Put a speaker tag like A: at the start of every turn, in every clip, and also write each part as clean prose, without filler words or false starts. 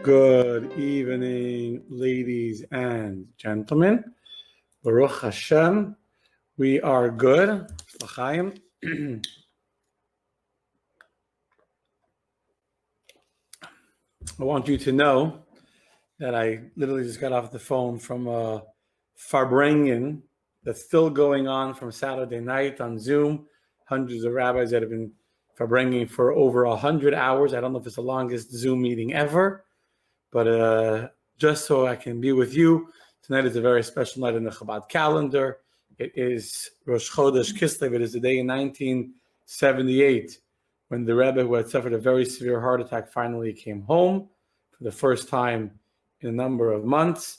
A: Good evening, ladies and gentlemen. Baruch Hashem, we are good. L'chaim. I want you to know that I literally just got off the phone from a Farbrengen that's still going on from Saturday night on Zoom. Hundreds of rabbis that have been Farbrengen for over 100 hours. I don't know if it's the longest Zoom meeting ever, but just so I can be with you, tonight is a very special night in the Chabad calendar. It is Rosh Chodesh Kislev. It is the day in 1978 when the Rebbe, who had suffered a very severe heart attack, finally came home for the first time in a number of months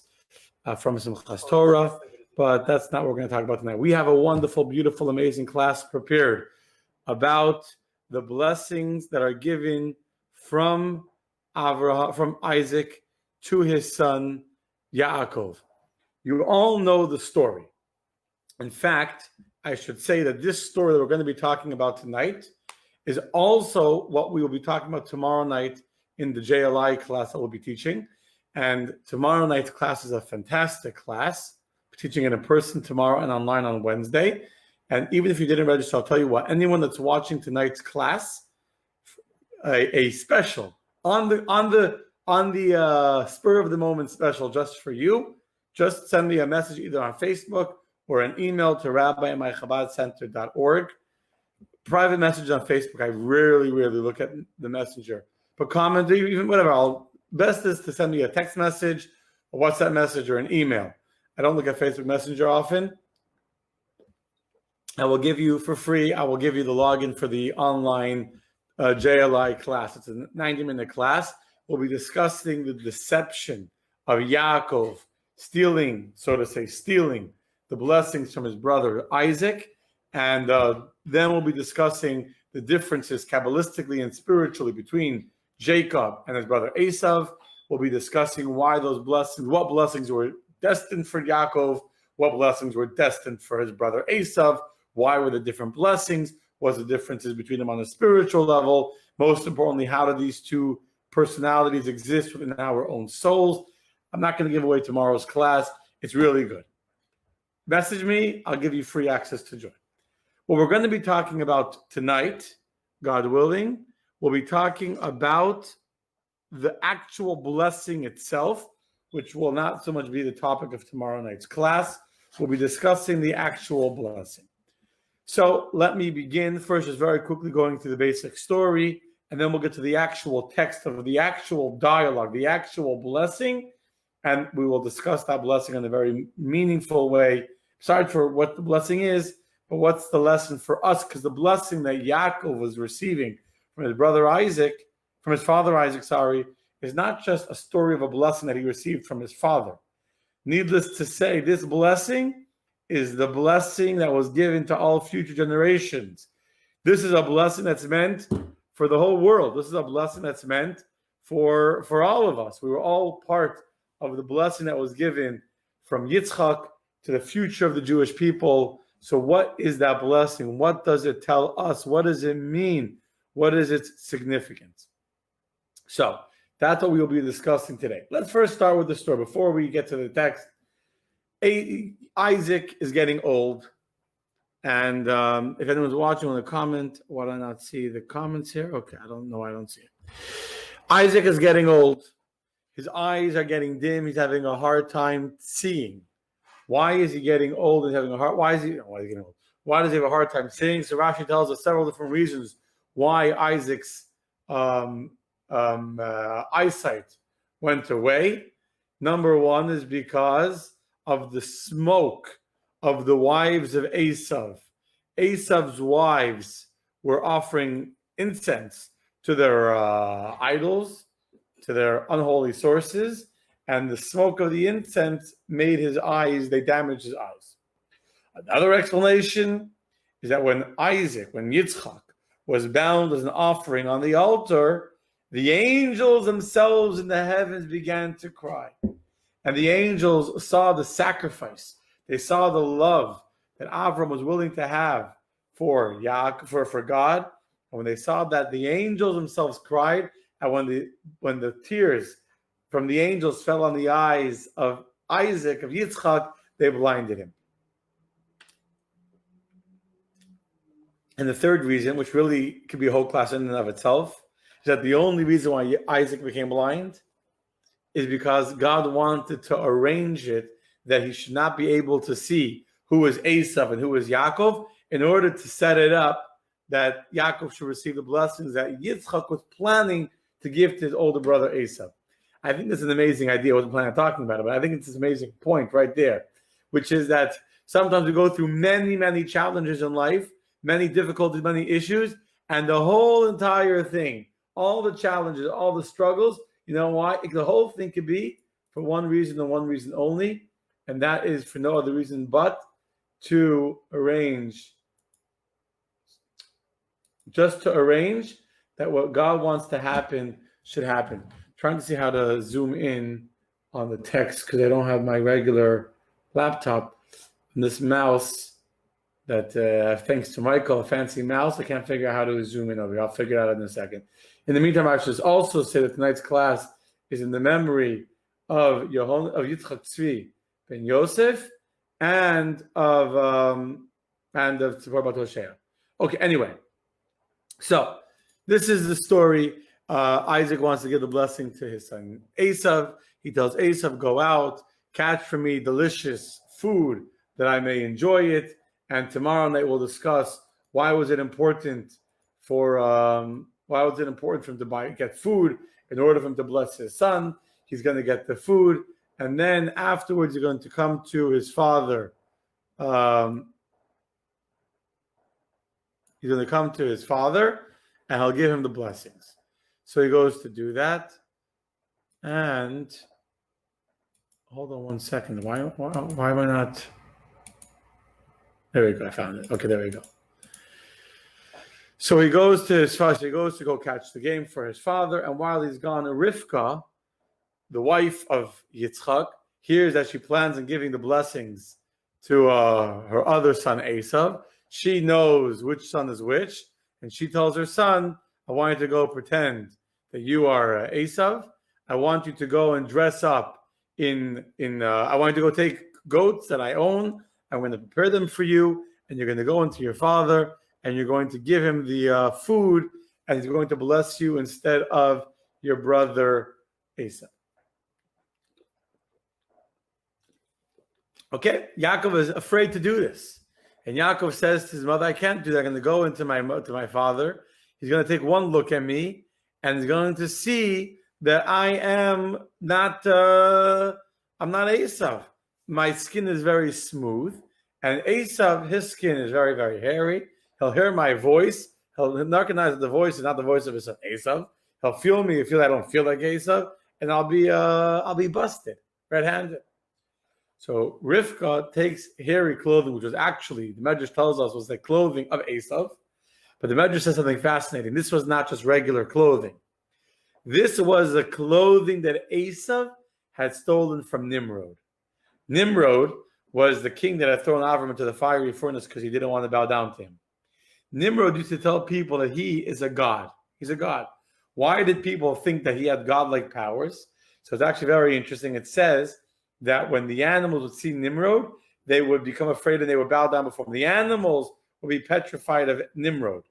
A: from Simchas Torah. But that's not what we're going to talk about tonight. We have a wonderful, beautiful, amazing class prepared about the blessings that are given from Isaac to his son Yaakov. You all know the story. In fact, I should say that this story that we're going to be talking about tonight is also what we will be talking about tomorrow night in the JLI class that we'll be teaching. And tomorrow night's class is a fantastic class. We're teaching it in person tomorrow and online on Wednesday. And even if you didn't register, I'll tell you what, anyone that's watching tonight's class, a special on the spur of the moment special just for you. Just send me a message either on Facebook or an email to rabbi@mychabadcenter.org. Private message on Facebook. I rarely look at the messenger, but comment, even whatever. Best is to send me a text message, a WhatsApp message, or an email. I don't look at Facebook Messenger often. I will give you for free. I will give you the login for the online JLI class. It's a 90-minute class. We'll be discussing the deception of Yaakov stealing the blessings from his brother Isaac. And then we'll be discussing the differences Kabbalistically and spiritually between Jacob and his brother Esav. We'll be discussing why those blessings, what blessings were destined for Yaakov, what blessings were destined for his brother Esav, why were the different blessings, what's the differences between them on a spiritual level, most importantly, how do these two personalities exist within our own souls. I'm not going to give away tomorrow's class. It's really good. Message me. I'll give you free access to join. What we're going to be talking about tonight, God willing, we'll be talking about the actual blessing itself, which will not so much be the topic of tomorrow night's class. We'll be discussing the actual blessing. So let me begin first, just very quickly going through the basic story, and then we'll get to the actual text of the actual dialogue, the actual blessing, and we will discuss that blessing in a very meaningful way. Sorry for what the blessing is, but what's the lesson for us? Because the blessing that Yaakov was receiving from his father Isaac, is not just a story of a blessing that he received from his father. Needless to say, this blessing is the blessing that was given to all future generations. This is a blessing that's meant for the whole world. This is a blessing that's meant for all of us. We were all part of the blessing that was given from Yitzchak to the future of the Jewish people. So what is that blessing? What does it tell us? What does it mean? What is its significance? So that's what we will be discussing today. Let's first start with the story. Before we get to the text, Isaac is getting old. And if anyone's watching, want to comment, why do I not see the comments here? Okay, I don't know. I don't see it. Isaac is getting old. His eyes are getting dim. He's having a hard time seeing. Why is he getting old and having a hard? Why is he getting old? Why does he have a hard time seeing? So Rashi tells us several different reasons why Isaac's eyesight went away. Number one is because of the smoke of the wives of Esav. Esav's wives were offering incense to their idols, to their unholy sources, and the smoke of the incense made his eyes, they damaged his eyes. Another explanation is that when Yitzchak was bound as an offering on the altar, the angels themselves in the heavens began to cry. And the angels saw the sacrifice. They saw the love that Avram was willing to have for God. And when they saw that, the angels themselves cried. And when the tears from the angels fell on the eyes of Isaac, of Yitzchak, they blinded him. And the third reason, which really could be a whole class in and of itself, is that the only reason why Isaac became blind is because God wanted to arrange it that he should not be able to see who was Esav and who was Yaakov, in order to set it up that Yaakov should receive the blessings that Yitzchak was planning to give to his older brother Esav. I think this is an amazing idea. I wasn't planning on talking about it, but I think it's this amazing point right there, which is that sometimes we go through many, many challenges in life, many difficulties, many issues, and the whole entire thing, all the challenges, all the struggles, you know why? The whole thing could be for one reason and one reason only, and that is for no other reason but to arrange, just to arrange that what God wants to happen should happen. I'm trying to see how to zoom in on the text because I don't have my regular laptop and this mouse that thanks to Michael, a fancy mouse, I can't figure out how to zoom in over here. I'll figure it out in a second. In the meantime, I should also say that tonight's class is in the memory of Yitzchak Tzvi ben Yosef and of Tzipor bat Hoshea. Okay, anyway. So this is the story. Isaac wants to give the blessing to his son Esav. He tells Esav, go out, catch for me delicious food that I may enjoy it. And tomorrow night we'll discuss why was it important for him to get food in order for him to bless his son. He's going to get the food, and then afterwards he's going to come to his father. He's going to come to his father, and he'll give him the blessings. So he goes to do that, and hold on one second. Why am I not? There we go. I found it. Okay, there we go. So he goes to his father. He goes to go catch the game for his father. And while he's gone, Rivka, the wife of Yitzchak, hears that she plans on giving the blessings to her other son, Esav. She knows which son is which. And she tells her son, I want you to go pretend that you are Esav. I want you to go and dress up I want you to go take goats that I own. I'm going to prepare them for you, and you're going to go into your father, and you're going to give him the food, and he's going to bless you instead of your brother Esav. Okay, Yaakov is afraid to do this, and Yaakov says to his mother, "I can't do that. I'm going to go into my father. He's going to take one look at me, and he's going to see that I am not. I'm not Esav. My skin is very smooth, and Esav, his skin is very, very hairy. He'll hear my voice. He'll recognize that the voice is not the voice of his son Esav. He'll feel me. He'll feel I don't feel like Esav, and I'll be busted, red-handed." So Rivka takes hairy clothing, which was actually, the Medrash tells us, was the clothing of Esav. But the Medrash says something fascinating. This was not just regular clothing. This was the clothing that Esav had stolen from Nimrod. Nimrod was the king that had thrown Avram into the fiery furnace because he didn't want to bow down to him. Nimrod used to tell people that he is a god. He's a god. Why did people think that he had godlike powers? So it's actually very interesting. It says that when the animals would see Nimrod, they would become afraid and they would bow down before him. The animals would be petrified of Nimrod.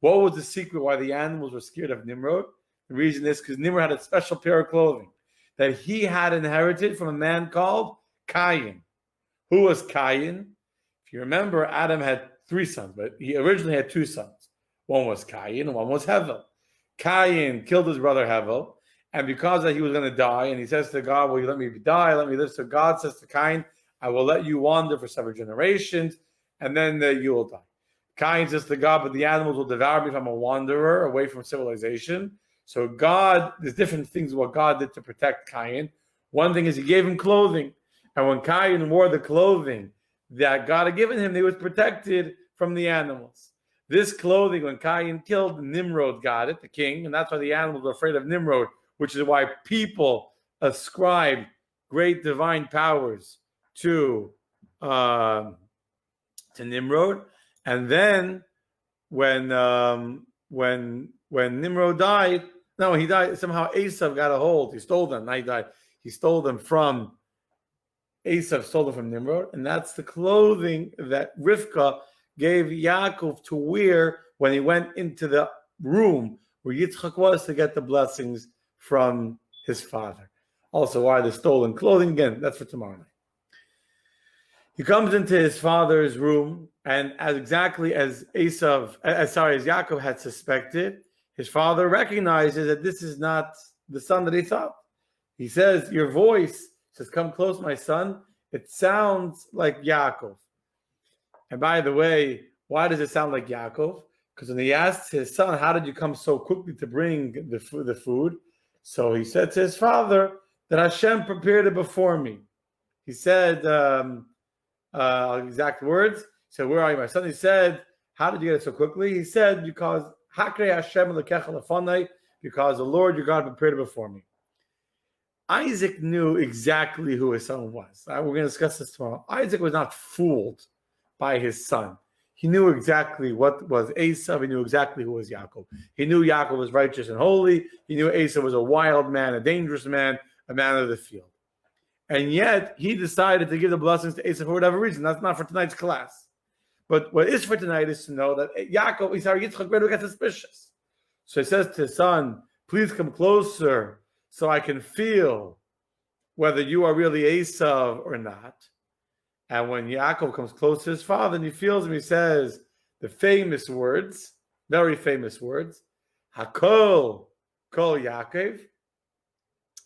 A: What was the secret why the animals were scared of Nimrod? The reason is because Nimrod had a special pair of clothing that he had inherited from a man called Cain. Who was Cain? If you remember, Adam had 3 sons, but he originally had 2 sons. One was Cain and one was Hevel. Cain killed his brother Hevel, and because that he was going to die, and he says to God, will you let me die, let me live? So God says to Cain, I will let you wander for 7 generations, and then you will die. Cain says to God, but the animals will devour me if I'm a wanderer away from civilization. So God, there's different things what God did to protect Cain. One thing is he gave him clothing. And when Cain wore the clothing that God had given him, he was protected from the animals. This clothing, when Cain killed, Nimrod got it, the king, and that's why the animals were afraid of Nimrod, which is why people ascribe great divine powers to Nimrod. And then when Nimrod died, No, he died. Somehow Esav got a hold. He stole them. Now he died. He stole them from Esav, stole them from Nimrod. And that's the clothing that Rivka gave Yaakov to wear when he went into the room where Yitzchak was to get the blessings from his father. Also, why the stolen clothing? Again, that's for tomorrow night. He comes into his father's room, and as Yaakov had suspected, his father recognizes that this is not the son that he thought. He says, "Your voice," says, "Come close, my son. It sounds like Yaakov." And by the way, why does it sound like Yaakov? Because when he asked his son, "How did you come so quickly to bring the food?" So he said to his father that Hashem prepared it before me. He said, exact words. He said, "Where are you, my son?" He said, "How did you get it so quickly?" He said, because because the Lord your God prepared it before me. Isaac knew exactly who his son was. We're going to discuss this tomorrow. Isaac was not fooled by his son. He knew exactly what was Esau. He knew exactly who was Yaakov. He knew Yaakov was righteous and holy. He knew Esau was a wild man, a dangerous man, a man of the field. And yet, he decided to give the blessings to Esau for whatever reason. That's not for tonight's class. But what is for tonight is to know that Yitzchak got suspicious. So he says to his son, "Please come closer so I can feel whether you are really Esau or not." And when Yaakov comes close to his father and he feels him, he says the famous words, very famous words, Hakol, Kol Yaakov.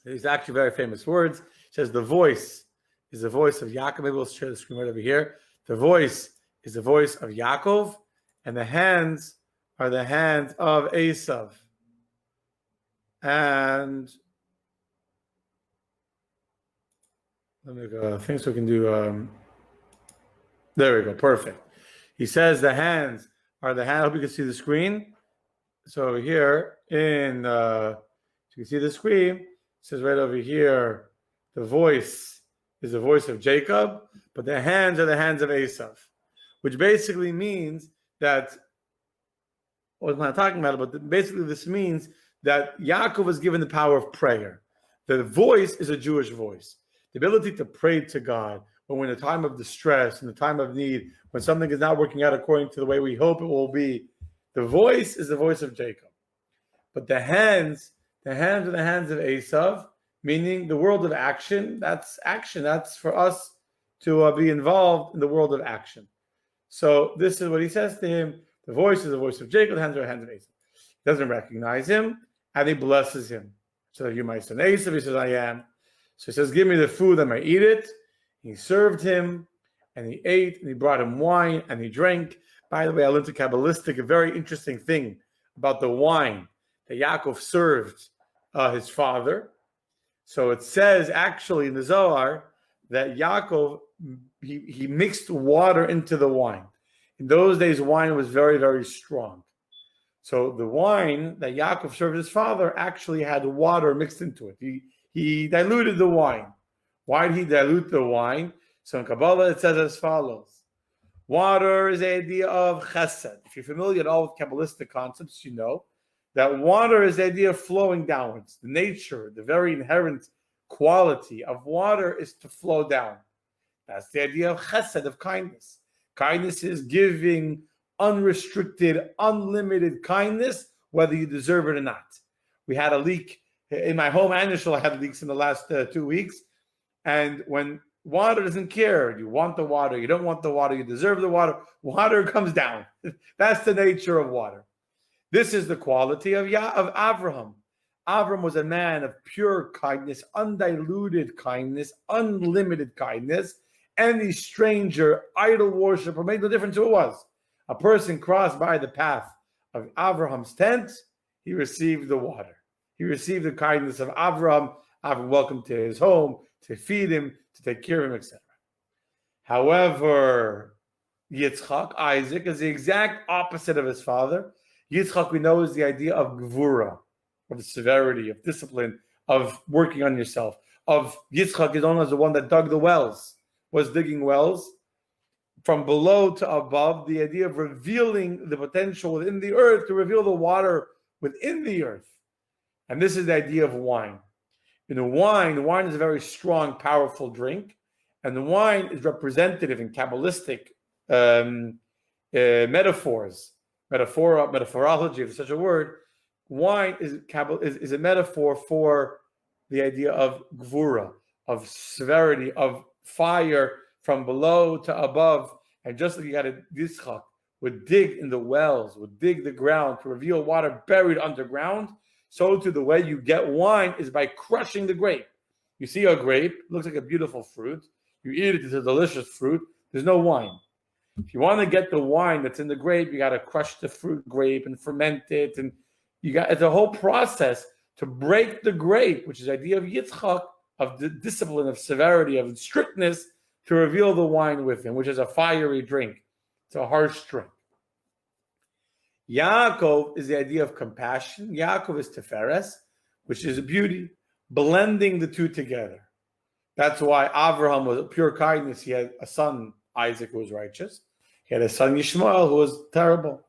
A: These are actually very famous words. It says the voice is the voice of Yaakov. Maybe we'll share the screen right over here. The voice is the voice of Yaakov, and the hands are the hands of Esav. And let me go. I think so we can do. There we go. Perfect. He says the hands are the hands. I hope you can see the screen. So over here you can see the screen. It says right over here, the voice is the voice of Jacob, but the hands are the hands of Esav, which basically means that, what am I talking about? But basically this means that Yaakov was given the power of prayer. The voice is a Jewish voice. The ability to pray to God when we're in a time of distress, in the time of need, when something is not working out according to the way we hope it will be. The voice is the voice of Jacob. But the hands are the hands of Esav, meaning the world of action. That's action. That's for us to be involved in the world of action. So this is what he says to him. The voice is the voice of Jacob, the hands are the hands of Esav. He doesn't recognize him, and he blesses him. So you my son Esav, he says, "I am." So he says, "Give me the food, I may eat it." He served him, and he ate, and he brought him wine, and he drank. By the way, I learned a Kabbalistic, a very interesting thing about the wine that Yaakov served his father. So it says actually in the Zohar that Yaakov, he mixed water into the wine. In those days, wine was very, very strong. So the wine that Yaakov served his father actually had water mixed into it. He diluted the wine. Why did he dilute the wine? So in Kabbalah, it says as follows. Water is the idea of chesed. If you're familiar at all with Kabbalistic concepts, you know that water is the idea of flowing downwards. The nature, the very inherent quality of water is to flow down. That's the idea of chesed, of kindness. Kindness is giving unrestricted, unlimited kindness, whether you deserve it or not. We had a leak in my home and I had leaks in the last 2 weeks. And when water doesn't care, you want the water, you don't want the water, you deserve the water, water comes down. That's the nature of water. This is the quality of Avraham. Avraham was a man of pure kindness, undiluted kindness, unlimited kindness. Any stranger, idol worshiper, made no difference who it was. A person crossed by the path of Avraham's tent, he received the water. He received the kindness of Avraham. Avraham welcomed to his home, to feed him, to take care of him, etc. However, Yitzchak, Isaac, is the exact opposite of his father. Yitzchak, we know, is the idea of gvura, of severity, of discipline, of working on yourself. Of Yitzchak is known as the one that dug the wells, was digging wells from below to above, the idea of revealing the potential within the earth to reveal the water within the earth. And this is the idea of wine. In the wine is a very strong, powerful drink. And the wine is representative in Kabbalistic metaphors, metaphorology, if such a word. Wine is a metaphor for the idea of gvura, of severity, of fire from below to above. And just like you got a Yitzchak would dig in the wells, would dig the ground to reveal water buried underground, so too the way you get wine is by crushing the grape. You see a grape, looks like a beautiful fruit. You eat it, it's a delicious fruit. There's no wine. If you want to get the wine that's in the grape, you got to crush the fruit grape and ferment it. And it's a whole process to break the grape, which is the idea of Yitzchak, of the discipline, of severity, of strictness, to reveal the wine within, which is a fiery drink. It's a harsh drink. Yaakov is the idea of compassion. Yaakov is Tiferes, which is beauty, blending the two together. That's why Avraham was pure kindness. He had a son, Isaac, who was righteous. He had a son, Yishmael, who was terrible.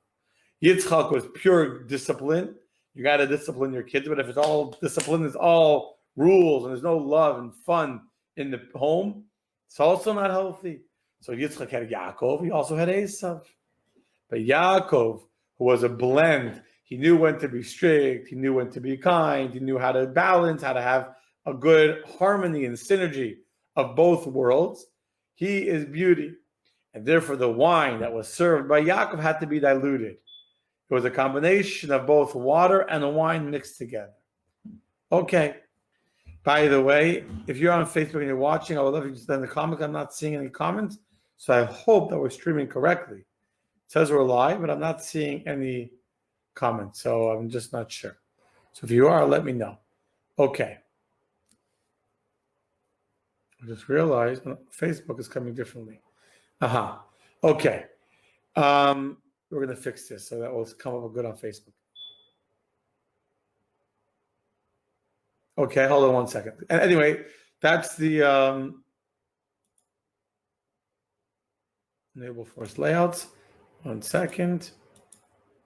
A: Yitzchak was pure discipline. You got to discipline your kids, but if it's all discipline, it's all rules, and there's no love and fun in the home, it's also not healthy. So Yitzchak had Yaakov. He also had Esav. But Yaakov, who was a blend, he knew when to be strict, he knew when to be kind, he knew how to balance, how to have a good harmony and synergy of both worlds. He is beauty. And therefore the wine that was served by Yaakov had to be diluted. It was a combination of both water and wine mixed together. Okay. By the way, if you're on Facebook and you're watching, I would love you to send the comments. I'm not seeing any comments, so I hope that we're streaming correctly. It says we're live, but I'm not seeing any comments, so I'm just not sure. So if you are, let me know. Okay. I just realized Facebook is coming differently. Okay. We're going to fix this so that will come up good on Facebook. Okay, hold on one second. And anyway, that's the enable force layouts. 1 second.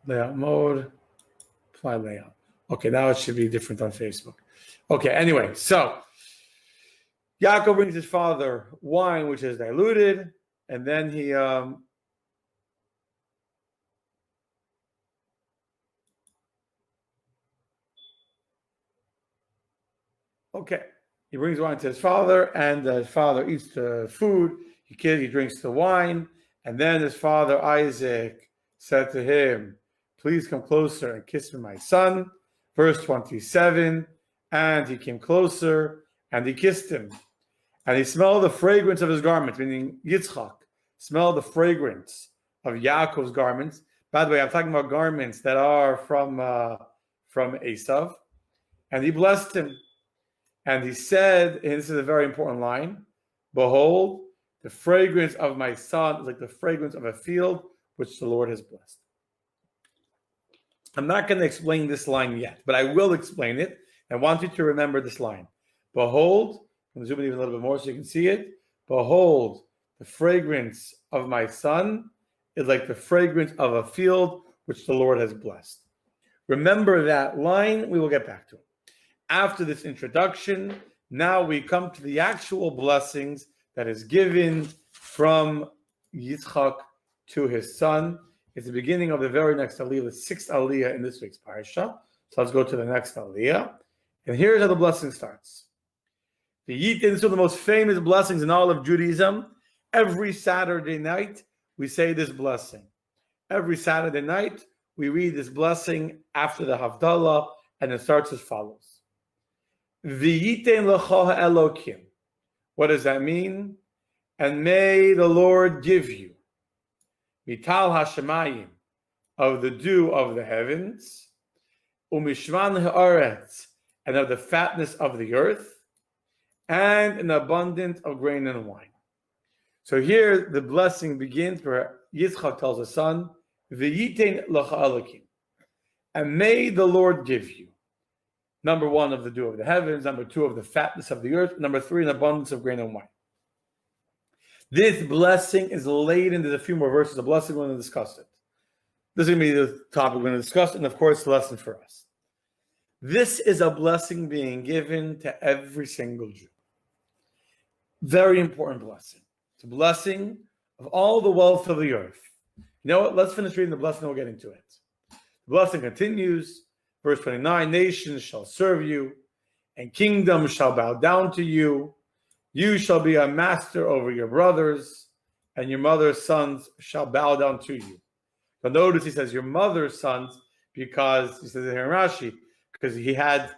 A: Layout mode. Apply layout. Okay, now it should be different on Facebook. Okay, anyway, so Yaakov brings his father wine, which is diluted, and then he he brings wine to his father, and his father eats the food. He drinks the wine, and then his father Isaac said to him, "Please come closer and kiss me, my son." Verse 27, and he came closer and he kissed him. And he smelled the fragrance of his garments, meaning Yitzchak smelled the fragrance of Yaakov's garments. By the way, I'm talking about garments that are from Esav. And he blessed him. And he said, and this is a very important line, "Behold, the fragrance of my son is like the fragrance of a field which the Lord has blessed." I'm not going to explain this line yet, but I will explain it. I want you to remember this line. Behold, I'm zooming even a little bit more so you can see it. Behold, the fragrance of my son is like the fragrance of a field which the Lord has blessed. Remember that line. We will get back to it. After this introduction, now we come to the actual blessings that is given from Yitzchak to his son. It's the beginning of the very next aliyah, the 6th aliyah in this week's parasha. So let's go to the next aliyah. And here's how the blessing starts. The Yitin is one of the most famous blessings in all of Judaism. Every Saturday night, we say this blessing. Every Saturday night, we read this blessing after the Havdalah, and it starts as follows. V'yiten lecha Elokim. What does that mean? And may the Lord give you mital hashemayim, of the dew of the heavens, umishvan haaretz, and of the fatness of the earth, and an abundance of grain and wine. So here the blessing begins where Yitzchak tells his son, V'yiten lecha Elokim, and may the Lord give you. Number 1, of the dew of the heavens. Number 2, of the fatness of the earth. Number 3, an abundance of grain and wine. This blessing is laden. There's a few more verses of blessing. We're going to discuss it. This is going to be the topic we're going to discuss, and of course, the lesson for us. This is a blessing being given to every single Jew. Very important blessing. It's a blessing of all the wealth of the earth. You know what? Let's finish reading the blessing and we'll get into it. The blessing continues. Verse 29, nations shall serve you, and kingdoms shall bow down to you. You shall be a master over your brothers, and your mother's sons shall bow down to you. But notice he says your mother's sons, because he says it here in Rashi, because he had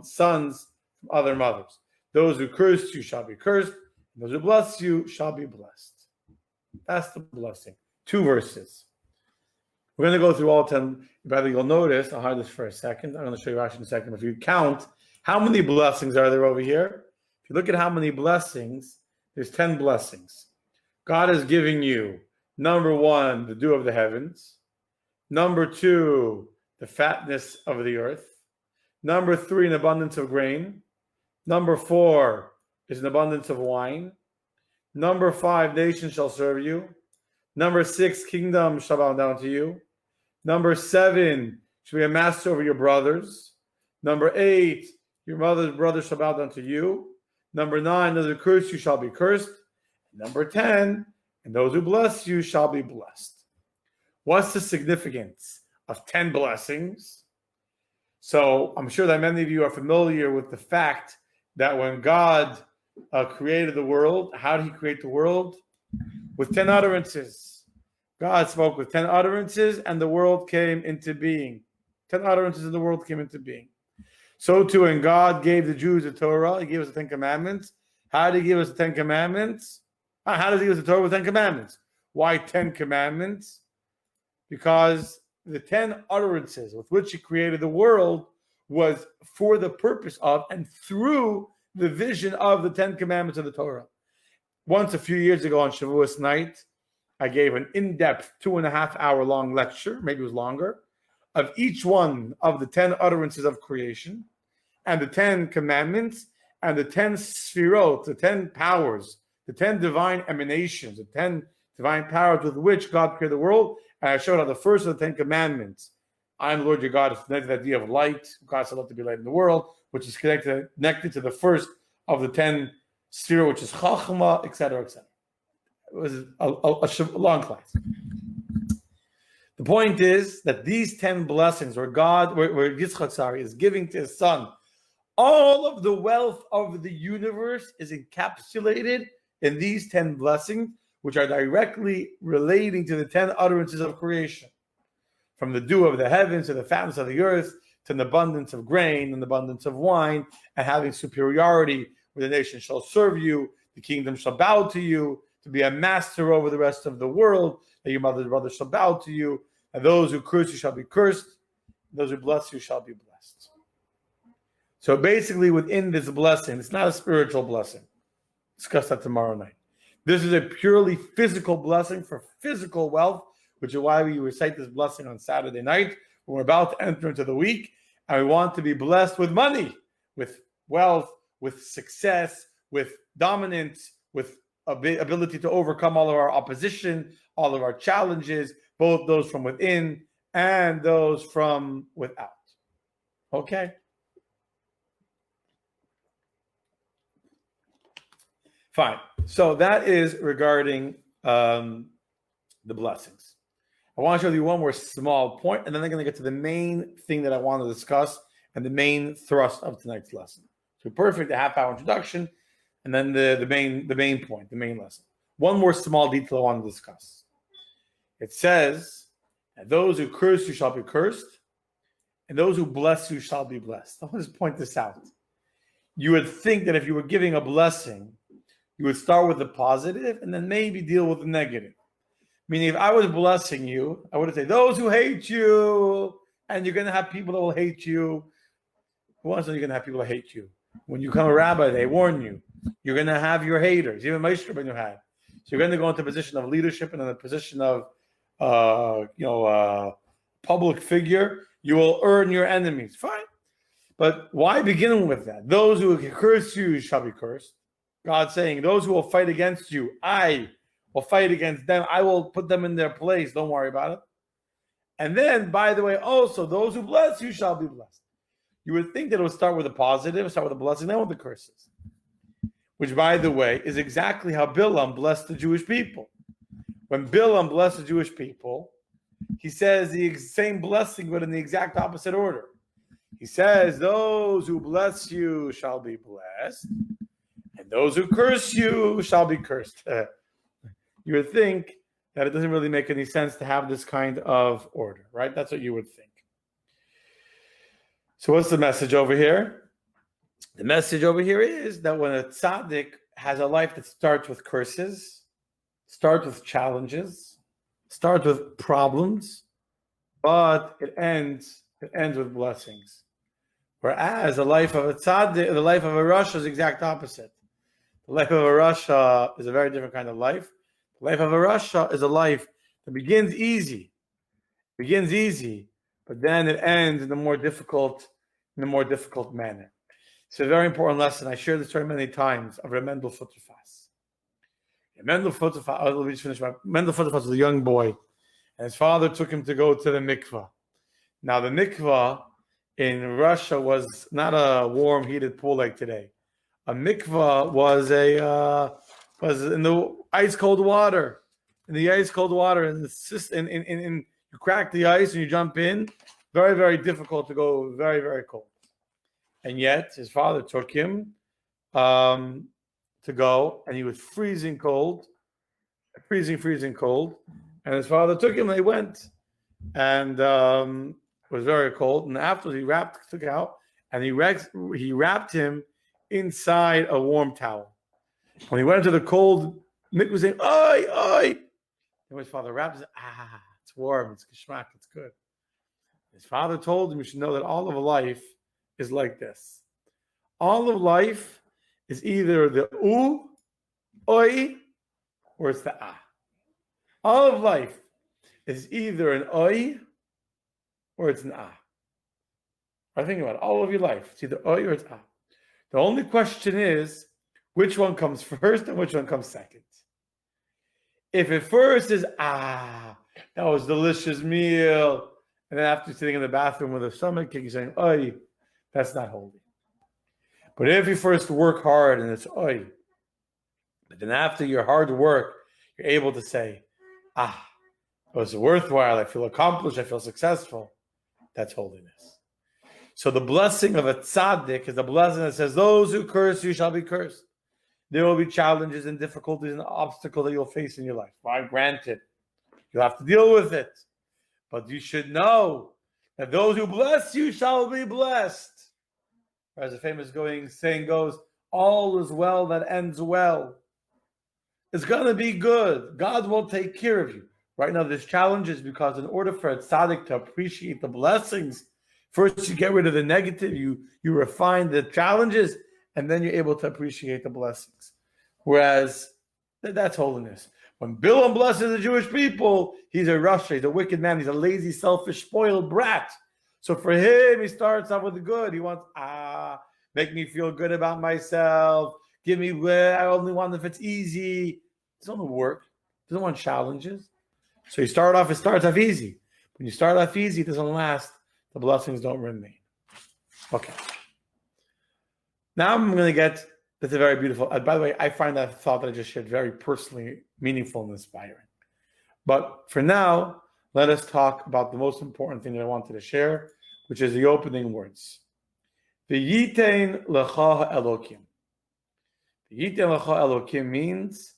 A: sons from other mothers. Those who curse you shall be cursed, and those who bless you shall be blessed. That's the blessing. 2 verses. We're going to go through all 10. Brother, you'll notice, I'll hide this for a second. I'm going to show you Rashi in a second. If you count, how many blessings are there over here? If you look at how many blessings, there's 10 blessings. God is giving you, number 1, the dew of the heavens. Number 2, the fatness of the earth. Number 3, an abundance of grain. Number 4 is an abundance of wine. Number 5, nations shall serve you. Number 6, kingdom shall bow down to you. Number 7, shall be a master over your brothers. Number 8, your mother's brothers shall bow down to you. Number 9, those who curse you shall be cursed. Number 10, and those who bless you shall be blessed. What's the significance of 10 blessings? So I'm sure that many of you are familiar with the fact that when God created the world, how did he create the world? With 10 utterances. God spoke with 10 utterances and the world came into being. 10 utterances and the world came into being. So too, when God gave the Jews the Torah, he gave us the 10 commandments. How did he give us the 10 commandments? How does he give us the Torah with 10 commandments? Why 10 commandments? Because the 10 utterances with which he created the world was for the purpose of and through the vision of the 10 commandments of the Torah. Once a few years ago on Shavuos night, I gave an in-depth 2.5-hour long lecture, maybe it was longer, of each one of the 10 utterances of creation and the 10 commandments and the 10 sfirot, the 10 powers, the 10 divine emanations, the 10 divine powers with which God created the world. And I showed how the first of the 10 commandments, I am the Lord your God, is connected to the idea of light. God said, let there be light in the world, which is connected to the first of the 10 sfirot, which is chachma, etc., etc. It was a long class. The point is that these 10 blessings, where Yitzchak, is giving to his son, all of the wealth of the universe is encapsulated in these 10 blessings, which are directly relating to the 10 utterances of creation. From the dew of the heavens to the fatness of the earth, to an abundance of grain and abundance of wine, and having superiority, where the nation shall serve you, the kingdom shall bow to you, to be a master over the rest of the world, that your mother's brother shall bow to you, and those who curse you shall be cursed, and those who bless you shall be blessed. So basically within this blessing, it's not a spiritual blessing. Discuss that tomorrow night. This is a purely physical blessing for physical wealth, which is why we recite this blessing on Saturday night when we're about to enter into the week, and we want to be blessed with money, with wealth, with success, with dominance, with ability to overcome all of our opposition, all of our challenges, both those from within and those from without. Okay? Fine. So that is regarding the blessings. I want to show you one more small point, and then I'm going to get to the main thing that I want to discuss and the main thrust of tonight's lesson. So perfect, a half-hour introduction, and then the main point, the main lesson. One more small detail I want to discuss. It says, and those who curse you shall be cursed, and those who bless you shall be blessed. I want to just point this out. You would think that if you were giving a blessing, you would start with the positive and then maybe deal with the negative. Meaning, if I was blessing you, I would say, those who hate you, and you're going to have people that will hate you. Who wants to know you're going to have people that hate you? When you become a rabbi, they warn you. You're going to have your haters. Even Moshe Rabbeinu had. So you're going to go into a position of leadership and in a position of, public figure. You will earn your enemies. Fine. But why begin with that? Those who curse you shall be cursed. God saying, those who will fight against you, I will fight against them. I will put them in their place. Don't worry about it. And then, by the way, also, those who bless you shall be blessed. You would think that it would start with a positive, start with a blessing, then with the curses. Which, by the way, is exactly how Bilam blessed the Jewish people. When Bilam blessed the Jewish people, he says the same blessing, but in the exact opposite order. He says, those who bless you shall be blessed, and those who curse you shall be cursed. You would think that it doesn't really make any sense to have this kind of order, right? That's what you would think. So what's the message over here? The message over here is that when a tzaddik has a life that starts with curses, starts with challenges, starts with problems, but it ends with blessings. Whereas the life of a tzaddik, the life of a rasha is the exact opposite. The life of a rasha is a very different kind of life. The life of a rasha is a life that begins easy, but then it ends in a more difficult manner. It's a very important lesson. I shared this story many times of Mendel Futterfass. Mendel Futterfass was a young boy, and his father took him to go to the mikvah. Now, the mikvah in Russia was not a warm, heated pool like today. A mikvah was in the ice cold water. And you crack the ice and you jump in. Very, very difficult to go. Very, very cold. And yet, his father took him to go, and he was freezing cold. And his father took him, and they went. And it was very cold. And afterwards, he took out, and he wrapped him inside a warm towel. When he went into the cold, Mick was saying, "Oi, oi!" And his father wrapped him. It's warm. It's geschmack. It's good. His father told him, "You should know that all of life is like this. All of life is either the oi, or it's the ah. All of life is either an oi, or it's an ah. I think about it. All of your life, it's either oi or it's ah. The only question is, which one comes first and which one comes second? If at first is that was a delicious meal, and then after sitting in the bathroom with a stomach kick, you're saying, oi, that's not holy. But if you first work hard and it's oi, but then after your hard work, you're able to say, it was worthwhile, I feel accomplished, I feel successful, that's holiness. So the blessing of a tzaddik is the blessing that says, those who curse you shall be cursed. There will be challenges and difficulties and obstacles that you'll face in your life. Well, granted, you'll have to deal with it. But you should know that those who bless you shall be blessed. As the famous saying goes, all is well that ends well. It's going to be good. God will take care of you. Right now, there's challenges because in order for a tzaddik to appreciate the blessings, first you get rid of the negative, you refine the challenges, and then you're able to appreciate the blessings. Whereas, that's holiness. When Bilam blesses the Jewish people, he's a rasha, he's a wicked man, he's a lazy, selfish, spoiled brat. So for him, he starts off with the good. He wants, make me feel good about myself. Give me, I only want if it's easy. It doesn't want to work. He doesn't want challenges. So it starts off easy. When you start off easy, it doesn't last. The blessings don't remain. Okay. Now I'm going to get, that's a very beautiful, by the way, I find that thought that I just shared very personally meaningful and inspiring. But for now, let us talk about the most important thing that I wanted to share, which is the opening words. V'yitein lecha Elokim. V'yitein lecha Elokim means,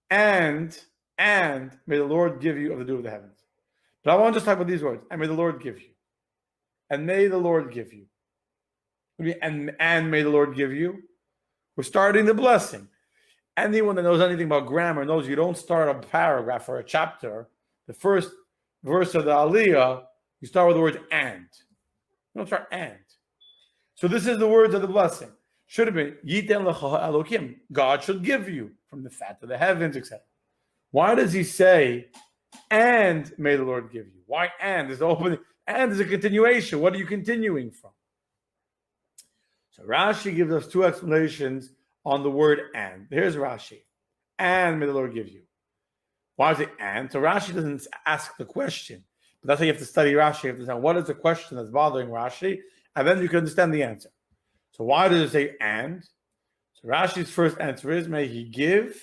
A: and may the Lord give you of the dew of the heavens. But I want to just talk about these words. And may the Lord give you. And may the Lord give you. And may the Lord give you. We're starting the blessing. Anyone that knows anything about grammar knows you don't start a paragraph or a chapter. The first verse of the Aliyah, you start with the word and. You don't start and. So this is the words of the blessing. Should have been Yiten lecha Elokim. God should give you from the fat of the heavens, etc. Why does he say, and may the Lord give you? Why and? There's the opening. And there's a continuation. What are you continuing from? So Rashi gives us two explanations on the word and. Here's Rashi. And may the Lord give you. Why is it and? So Rashi doesn't ask the question. But that's how you have to study Rashi. You have to know what is the question that's bothering Rashi. and then you can understand the answer. So why does it say and? So Rashi's first answer is, may he give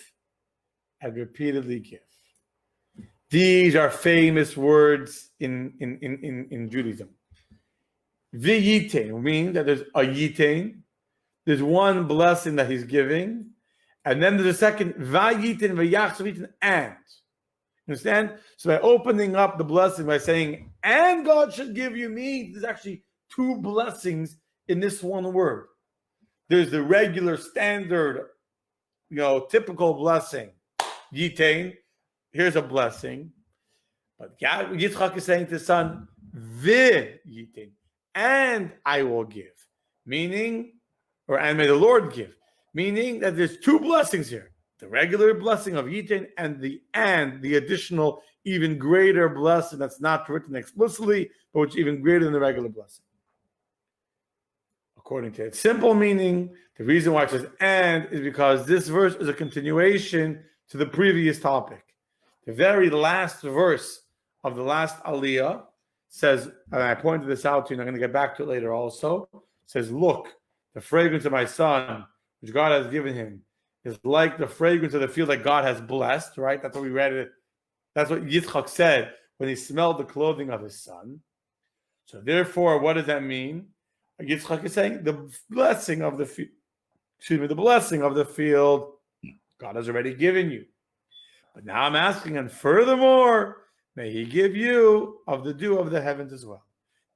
A: and repeatedly give. These are famous words in Judaism. V'yitain means that there's a yitain, there's one blessing that he's giving, and then there's a second, v'yitain v'yachsav and. Understand? So by opening up the blessing by saying, and God should give you me, there's actually two blessings in this one word. There's the regular, standard, typical blessing. Yitain, here's a blessing. But Yitzchak is saying to his son, Yitain, and I will give. Meaning, and may the Lord give. Meaning that there's two blessings here. The regular blessing of Yitain and the additional, even greater blessing that's not written explicitly, but which is even greater than the regular blessing. According to its simple meaning, the reason why it says and is because this verse is a continuation to the previous topic. The very last verse of the last aliyah says, and I pointed this out to you, and I'm going to get back to it later also, says, look, the fragrance of my son, which God has given him, is like the fragrance of the field that God has blessed, right? That's what we read it. That's what Yitzchak said when he smelled the clothing of his son. So therefore, what does that mean? Yitzchak is saying the blessing of the field, God has already given you. But now I'm asking, and furthermore, may he give you of the dew of the heavens as well.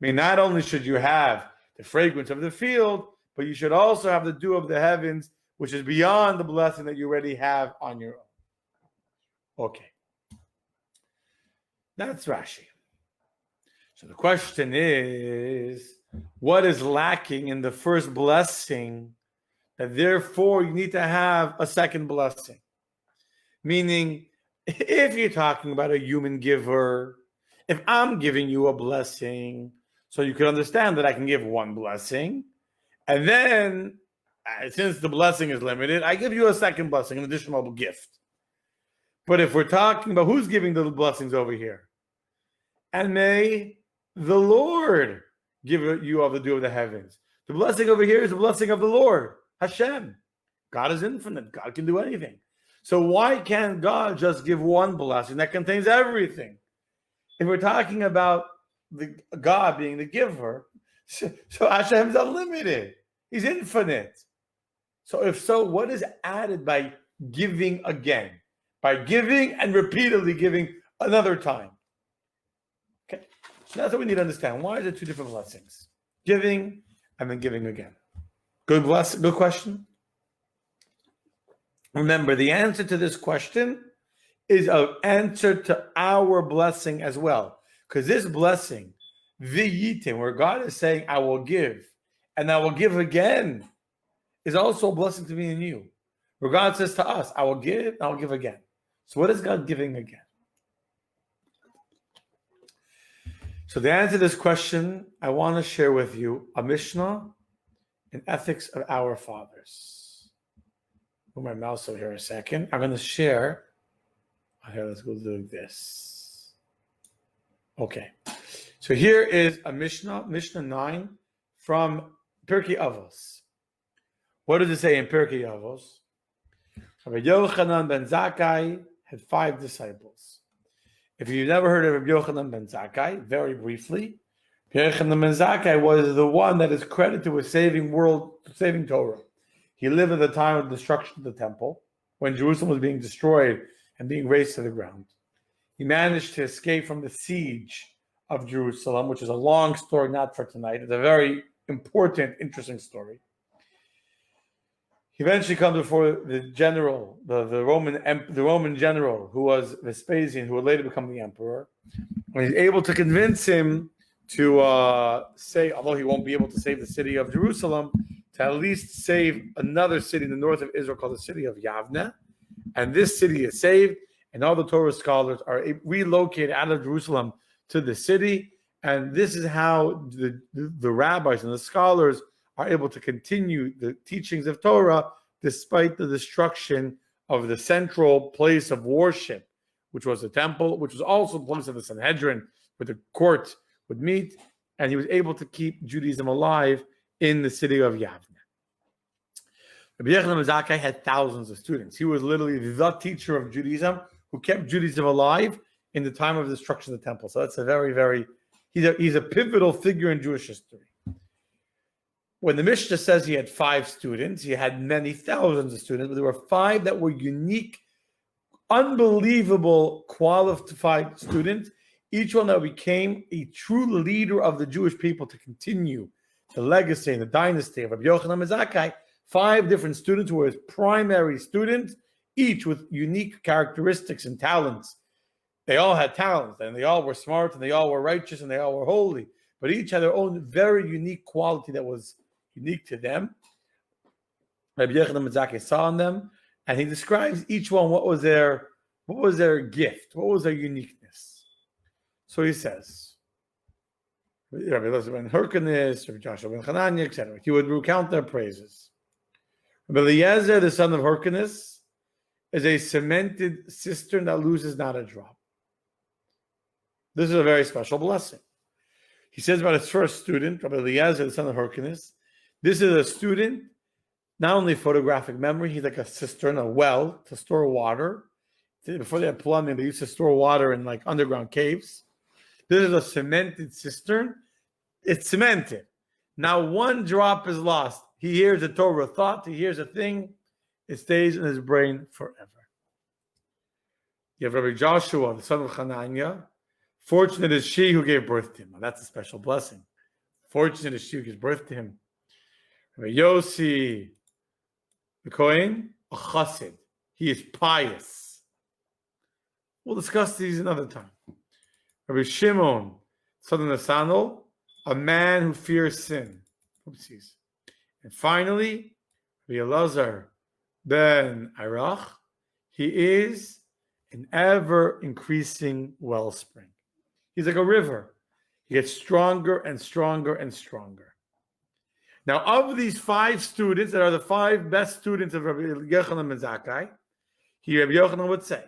A: I mean, not only should you have the fragrance of the field, but you should also have the dew of the heavens, which is beyond the blessing that you already have on your own. Okay. That's Rashi. So the question is, what is lacking in the first blessing that therefore you need to have a second blessing? Meaning, if you're talking about a human giver, if I'm giving you a blessing, so you can understand that I can give one blessing, and then, since the blessing is limited, I give you a second blessing, an additional gift. But if we're talking about who's giving the blessings over here, and may the Lord give you of the dew of the heavens. The blessing over here is the blessing of the Lord, Hashem. God is infinite. God can do anything. So why can't God just give one blessing that contains everything? If we're talking about the God being the giver, so Hashem is unlimited. He's infinite. So if so, what is added by giving again? By giving and repeatedly giving another time. Okay, so that's what we need to understand. Why is it two different blessings? Giving and then giving again. Good question. Remember, the answer to this question is an answer to our blessing as well. Because this blessing, v'yitim, where God is saying, I will give, and I will give again, is also a blessing to me and you. Where God says to us, I will give, I will give again. So what is God giving again? So the answer to this question, I want to share with you a Mishnah in Ethics of Our Fathers. Move my mouse over here a second. I'm going to share. Here, let's go do this. Okay. So here is a Mishnah, Mishnah 9 from Pirkei Avos. What does it say in Pirkei Avos? Rabbi Yochanan ben Zakkai had 5 disciples. If you've never heard of Rabbi Yochanan ben Zakkai, very briefly, Rabbi Yochanan ben Zakkai was the one that is credited with saving Torah. He lived at the time of the destruction of the temple, when Jerusalem was being destroyed and being razed to the ground. He managed to escape from the siege of Jerusalem, which is a long story, not for tonight. It's a very important, interesting story. He eventually comes before the general, the Roman general, who was Vespasian, who would later become the emperor. And he's able to convince him to say, although he won't be able to save the city of Jerusalem, to at least save another city in the north of Israel called the city of Yavne. And this city is saved, and all the Torah scholars are relocated out of Jerusalem to the city. And this is how the rabbis and the scholars are able to continue the teachings of Torah despite the destruction of the central place of worship, which was the temple, which was also the place of the Sanhedrin, where the court would meet. and he was able to keep Judaism alive in the city of Yavne. Rabbi Yochanan ben Zakkai had thousands of students. He was literally the teacher of Judaism who kept Judaism alive in the time of the destruction of the temple. So that's a very, very, he's a pivotal figure in Jewish history. When the Mishnah says he had 5 students, he had many thousands of students, but there were 5 that were unique, unbelievable, qualified students, each one that became a true leader of the Jewish people to continue the legacy and the dynasty of Rabbi Yochanan ben Zakkai. 5 different students who were his primary students, each with unique characteristics and talents. They all had talents, and they all were smart, and they all were righteous, and they all were holy. But each had their own very unique quality that was unique to them. Rabbi Yochanan ben Zakkai saw in them, and he describes each one what was their gift, what was their uniqueness. So he says, Rabbi Elazar ben Hyrcanus, Rabbi Joshua ben Hananiah, etc. He would recount their praises. Rabbi Eliezer, the son of Hyrcanus, is a cemented cistern that loses not a drop. This is a very special blessing. He says about his first student, Rabbi Eliezer, the son of Hyrcanus, this is a student, not only photographic memory, he's like a cistern, a well to store water. Before they had plumbing, they used to store water in like underground caves. This is a cemented cistern. It's cemented. Now one drop is lost. He hears a Torah thought, he hears a thing, it stays in his brain forever. You have Rabbi Joshua, the son of Hananiah. Fortunate is she who gave birth to him. Now, that's a special blessing. Fortunate is she who gives birth to him. Rabbi Yossi, the Kohen, a chassid. He is pious. We'll discuss these another time. Rabbi Shimon, son of Nasanel, a man who fears sin. Oopsies. And finally, Rabbi Elazar ben Arach, he is an ever-increasing wellspring. He's like a river. He gets stronger and stronger and stronger. Now, of these 5 students that are the 5 best students of Rabbi Yochanan ben Zakkai, Rabbi Yochanan would say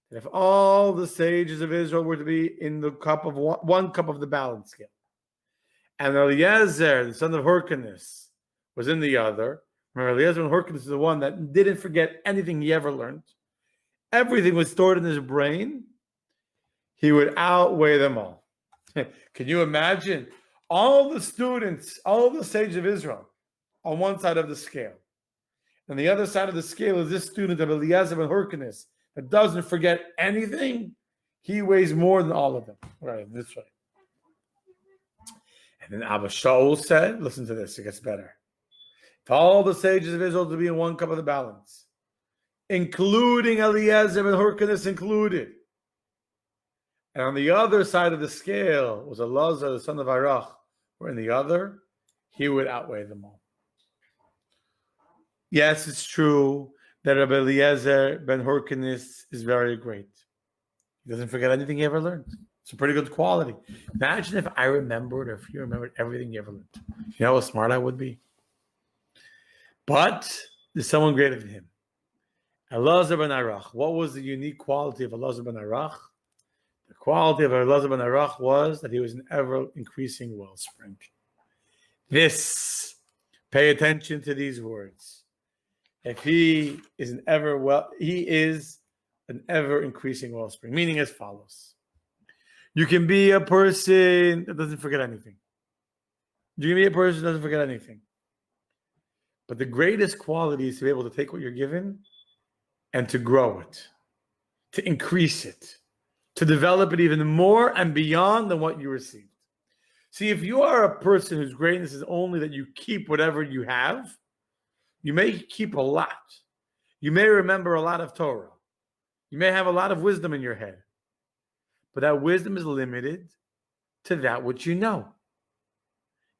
A: that if all the sages of Israel were to be in the cup of one cup of the balance scale, and Eliezer, the son of Hyrcanus, was in the other. Remember, Eliezer ben Hyrcanus is the one that didn't forget anything he ever learned. Everything was stored in his brain. He would outweigh them all. Can you imagine all the students, all the sages of Israel on one side of the scale? And the other side of the scale is this student of Eliezer ben Hyrcanus that doesn't forget anything. He weighs more than all of them. Right, this way. And then Abba Shaul said, listen to this, it gets better. If all the sages of Israel to be in one cup of the balance, including Eliezer ben Hyrcanus included, and on the other side of the scale was Elazar, the son of Arach, where in the other, he would outweigh them all. Yes, it's true that Rabbi Eliezer ben Hyrcanus is very great. He doesn't forget anything he ever learned. It's a pretty good quality. Imagine if I remembered, or if you remembered everything you ever learned. You know how smart I would be? But there's someone greater than him. Elazar ben Arach. What was the unique quality of Elazar ben Arach? The quality of Elazar ben Arach was that he was an ever-increasing wellspring. Pay attention to these words. If he is an ever-increasing wellspring, meaning as follows. You can be a person that doesn't forget anything. You can be a person that doesn't forget anything. But the greatest quality is to be able to take what you're given and to grow it, to increase it, to develop it even more and beyond than what you received. See, if you are a person whose greatness is only that you keep whatever you have, you may keep a lot. You may remember a lot of Torah. You may have a lot of wisdom in your head. But that wisdom is limited to that which you know.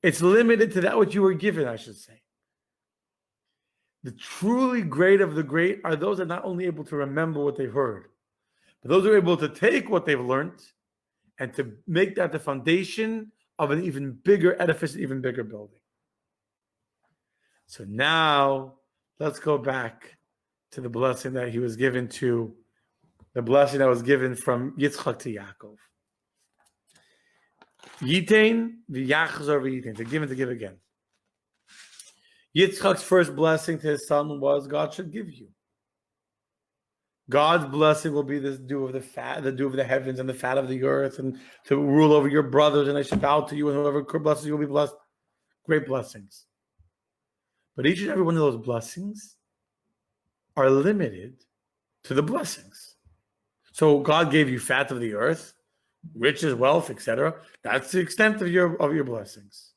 A: It's limited to that which you were given, I should say. The truly great of the great are those that are not only able to remember what they've heard, but those who are able to take what they've learned and to make that the foundation of an even bigger edifice, an even bigger building. So now, let's go back to the blessing that he was given to, the blessing that was given from Yitzchak to Yaakov. Yitain v'yachzor v'yitain. To give and to give again. Yitzchak's first blessing to his son was God should give you. God's blessing will be this dew of the fat, the dew of the heavens and the fat of the earth, and to rule over your brothers, and they should bow to you, and whoever blesses you will be blessed. Great blessings. But each and every one of those blessings are limited to the blessings. So God gave you fat of the earth, riches, wealth, etc. That's the extent of your blessings.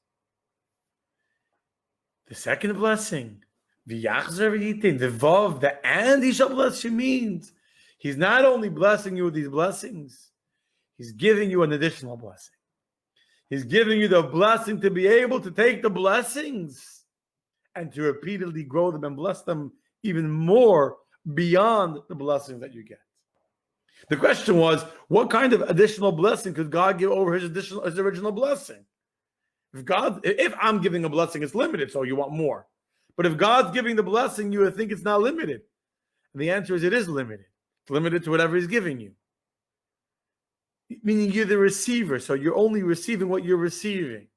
A: The second blessing, the vav, the and he shall bless you, means he's not only blessing you with these blessings, he's giving you an additional blessing. He's giving you the blessing to be able to take the blessings and to repeatedly grow them and bless them even more beyond the blessings that you get. The question was, what kind of additional blessing could God give over his original blessing? If I'm giving a blessing, it's limited, so you want more. But if God's giving the blessing, you would think it's not limited. And the answer is it is limited. It's limited to whatever he's giving you. Meaning you're the receiver, so you're only receiving what you're receiving.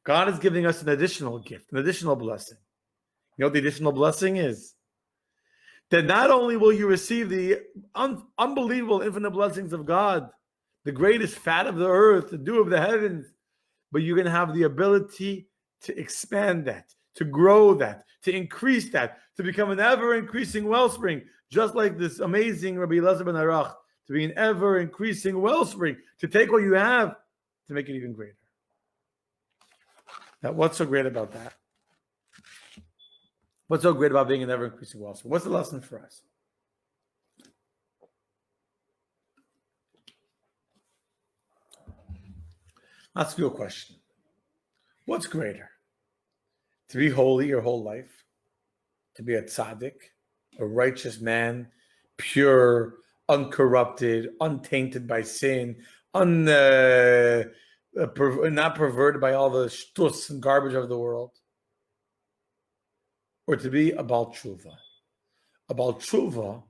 A: God is giving us an additional gift, an additional blessing. You know what the additional blessing is? That not only will you receive the unbelievable infinite blessings of God, the greatest fat of the earth, the dew of the heavens, but you're going to have the ability to expand that, to grow that, to increase that, to become an ever-increasing wellspring, just like this amazing Rabbi Elazar ben Arach, to be an ever-increasing wellspring, to take what you have, to make it even greater. Now, what's so great about that? What's so great about being an ever-increasing wellspring? What's the lesson for us? I'll ask you a question. What's greater? To be holy your whole life? To be a tzaddik, a righteous man, pure, uncorrupted, untainted by sin, not perverted by all the shtus and garbage of the world? Or to be a Baal Tshuva? A Baal Tshuva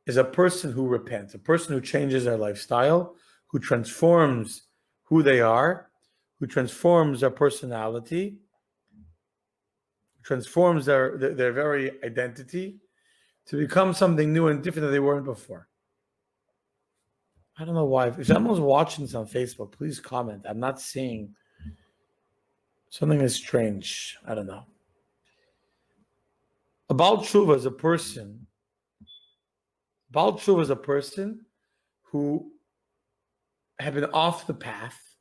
A: is a person who repents, a person who changes their lifestyle, who transforms who they are, who transforms their personality, transforms their very identity to become something new and different that they weren't before. I don't know why. If someone's watching this on Facebook, please comment. I'm not seeing. Something is strange. I don't know. A Baal Tshuva is a person. Baal Tshuva is a person who had been off the path,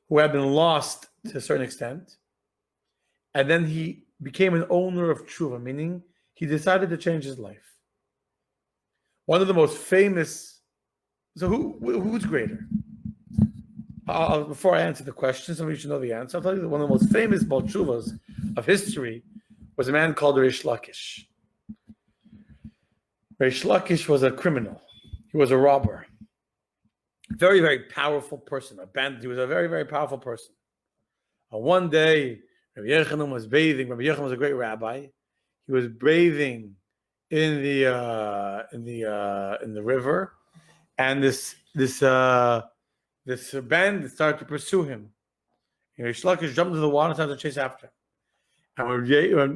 A: who had been lost to a certain extent, and then he became an owner of tshuva, meaning he decided to change his life. One of the most famous. So who's greater? Before I answer the question, some of you should know the answer. I'll tell you that one of the most famous Baal Tshuvas of history was a man called Reish Lakish. Reish Lakish was a criminal. He was a robber. Very, very powerful person. A bandit. He was a very, very powerful person. One day, Rabbi Yochanan was bathing. Rabbi Yochanan was a great rabbi. He was bathing in the river, and this bandit started to pursue him. Reish Lakish jumped into the water and started to chase after him. And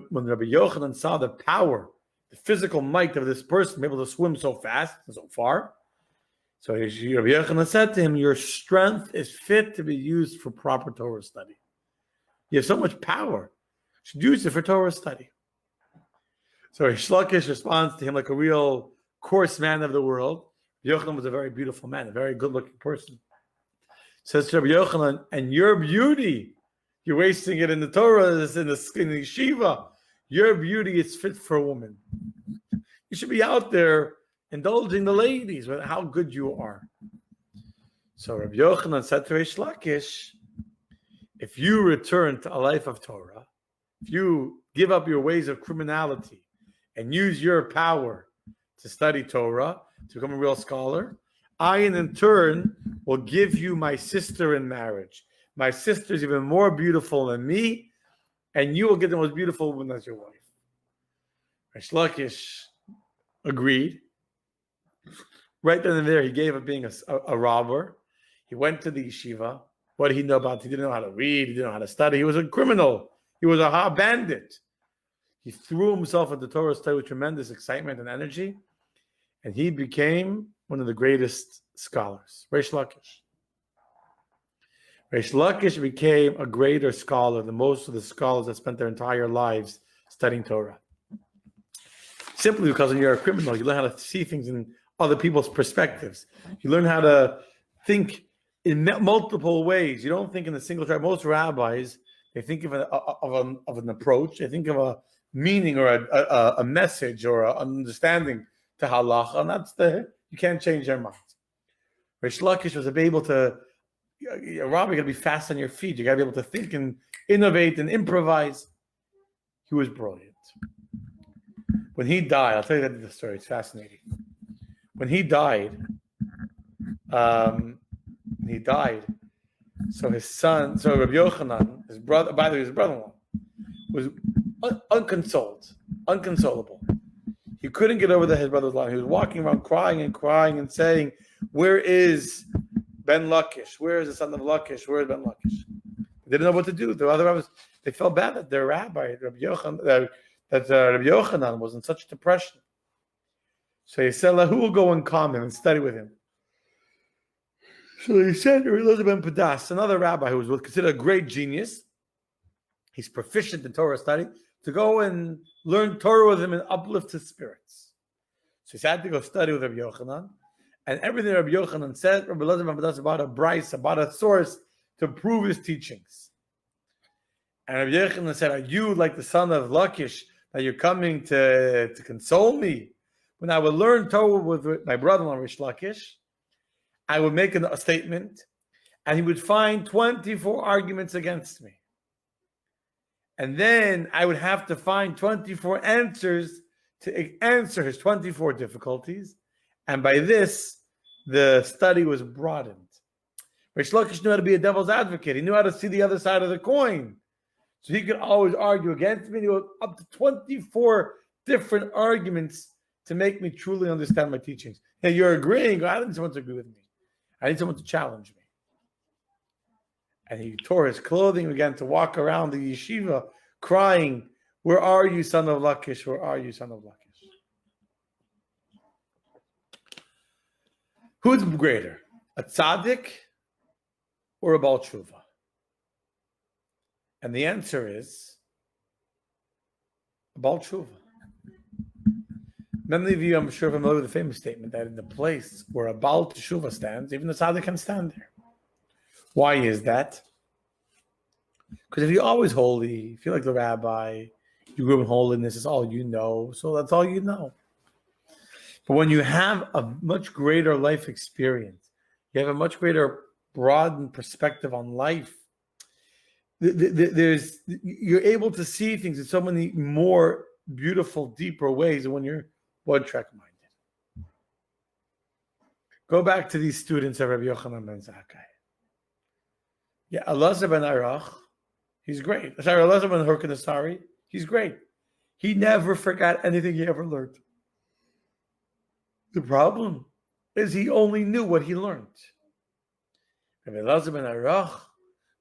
A: when Rabbi Yochanan saw the power, the physical might of this person, able to swim so fast and so far, so Rabbi Yochanan said to him, "Your strength is fit to be used for proper Torah study. You have so much power. You should use it for Torah study." So Reish Lakish responds to him like a real coarse man of the world. Yochanan was a very beautiful man, a very good-looking person. Says to Rabbi Yochanan, "And your beauty, you're wasting it in the Torah, in the yeshiva. Your beauty is fit for a woman. You should be out there indulging the ladies with how good you are." So Rabbi Yochanan said to Reish Lakish, if you return to a life of Torah, if you give up your ways of criminality and use your power to study Torah, to become a real scholar, I in turn will give you my sister in marriage. My sister is even more beautiful than me, and you will get the most beautiful woman as your wife. Reish Lakish agreed. Right then and there, he gave up being a robber. He went to the yeshiva, What did he know about? He didn't know how to read. He didn't know how to study. He was a criminal. He was a bandit. He threw himself into Torah study with tremendous excitement and energy, and he became one of the greatest scholars, Reish Lakish. Reish Lakish became a greater scholar than most of the scholars that spent their entire lives studying Torah. Simply because when you're a criminal, you learn how to see things in other people's perspectives. You learn how to think in multiple ways. You don't think in a single track. Most rabbis, they think of an approach. They think of a meaning or a message or an understanding to halacha, and you can't change their mind. Reish Lakish was able to. A rabbi got to be fast on your feet. You got to be able to think and innovate and improvise. He was brilliant. When he died, I'll tell you the story. It's fascinating. When he died, so his son, so Rabbi Yochanan, his brother, by the way, his brother-in-law, was unconsolable. He couldn't get over his brother's line. He was walking around crying and saying, "Where is Ben Lakish? Where is the son of Lakish? Where is Ben Lakish?" They didn't know what to do. The other rabbis, they felt bad that their rabbi, Rabbi Yochanan, was in such depression. So he said, "Who will go and calm him and study with him?" So he sent Elazar ben Padas, another rabbi who was considered a great genius. He's proficient in Torah study, to go and learn Torah with him and uplift his spirits. So he had to go study with Rabbi Yochanan. And everything Rabbi Yochanan said, Rabbi Elazar ben Padas about a bris, about a source to prove his teachings. And Rabbi Yochanan said, "Are you like the son of Lakish, that you're coming to console me? When I would learn Torah with my brother-in-law, Reish Lakish, I would make a statement, and he would find 24 arguments against me. And then I would have to find 24 answers to answer his 24 difficulties. And by this, the study was broadened. Reish Lakish knew how to be a devil's advocate. He knew how to see the other side of the coin. So he could always argue against me. He had up to 24 different arguments to make me truly understand my teachings. Hey, you're agreeing. I need someone to agree with me. I need someone to challenge me. And he tore his clothing and began to walk around the yeshiva crying, "Where are you, son of Lakish? Where are you, son of Lakish?" Who's greater, a tzaddik or a Baal Tshuva? And the answer is a Baal Tshuva. Many of you, I'm sure, familiar with the famous statement that in the place where a Baal Tshuva stands, even the tzaddik can stand there. Why is that? Because if you're always holy, you feel like the rabbi, you grew in holiness, is all you know, so that's all you know. But when you have a much greater life experience, you have a much greater broadened perspective on life, you're able to see things in so many more beautiful, deeper ways than when you're one-track minded. Go back to these students of Rabbi Yochanan ben Zakkai. Yeah, Elazar ben Arach, he's great. Sorry, Elazar ben Hurkanasari, he's great. He never forgot anything he ever learned. The problem is he only knew what he learned. Rabbi Elazar ben Arach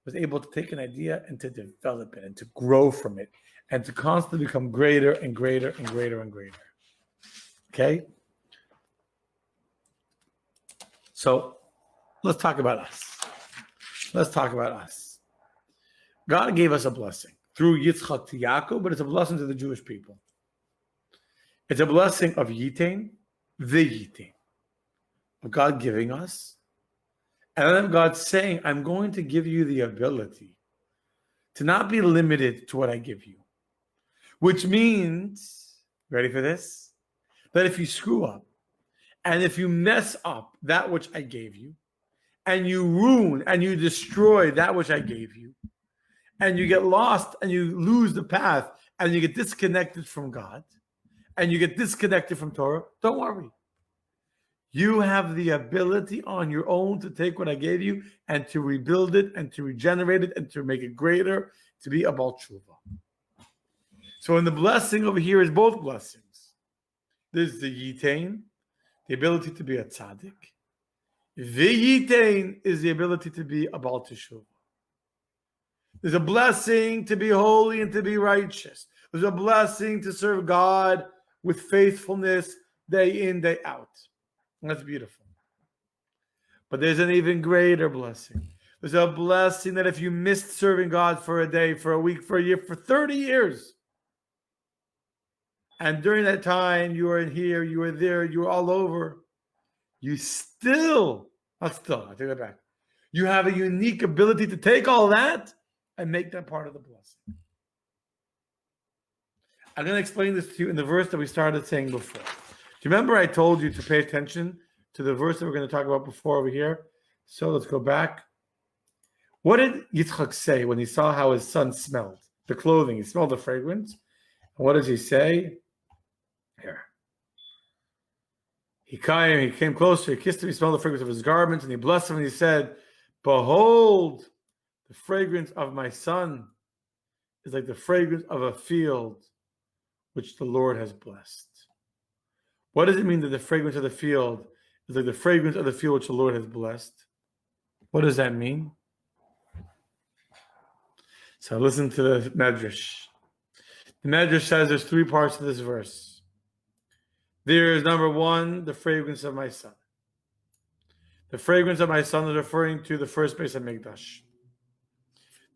A: was able to take an idea and to develop it and to grow from it and to constantly become greater and greater and greater and greater. Okay? So let's talk about us. Let's talk about us. God gave us a blessing through Yitzchak to Yaakov, but it's a blessing to the Jewish people. It's a blessing of Yitain, the Yitain, of God giving us, and then God saying, "I'm going to give you the ability to not be limited to what I give you." Which means, ready for this? That if you screw up, and if you mess up that which I gave you, and you ruin and you destroy that which I gave you, and you get lost and you lose the path, and you get disconnected from God, and you get disconnected from Torah, don't worry. You have the ability on your own to take what I gave you and to rebuild it and to regenerate it and to make it greater, to be a Baal Tshuva. So in the blessing over here is both blessings. There's the Yitain, the ability to be a tzaddik. The Yitain is the ability to be a Baal Teshuva. There's a blessing to be holy and to be righteous. There's a blessing to serve God with faithfulness day in, day out. And that's beautiful. But there's an even greater blessing. There's a blessing that if you missed serving God for a day, for a week, for a year, for 30 years, and during that time you were in here, you were there, you were all over, you still, not still, I take that back. You have a unique ability to take all that and make that part of the blessing. I'm going to explain this to you in the verse that we started saying before. Do you remember I told you to pay attention to the verse that we're going to talk about before over here? So let's go back. What did Yitzchak say when he saw how his son smelled? The clothing, he smelled the fragrance. And what does he say? Here. He came closer, he kissed him, he smelled the fragrance of his garments, and he blessed him, and he said, behold, the fragrance of my son is like the fragrance of a field which the Lord has blessed. What does it mean that the fragrance of the field is like the fragrance of the field which the Lord has blessed? What does that mean? So listen to the Medrash. The Medrash says there's three parts to this verse. There is number one, the fragrance of my son. The fragrance of my son is referring to the first Beis HaMikdash.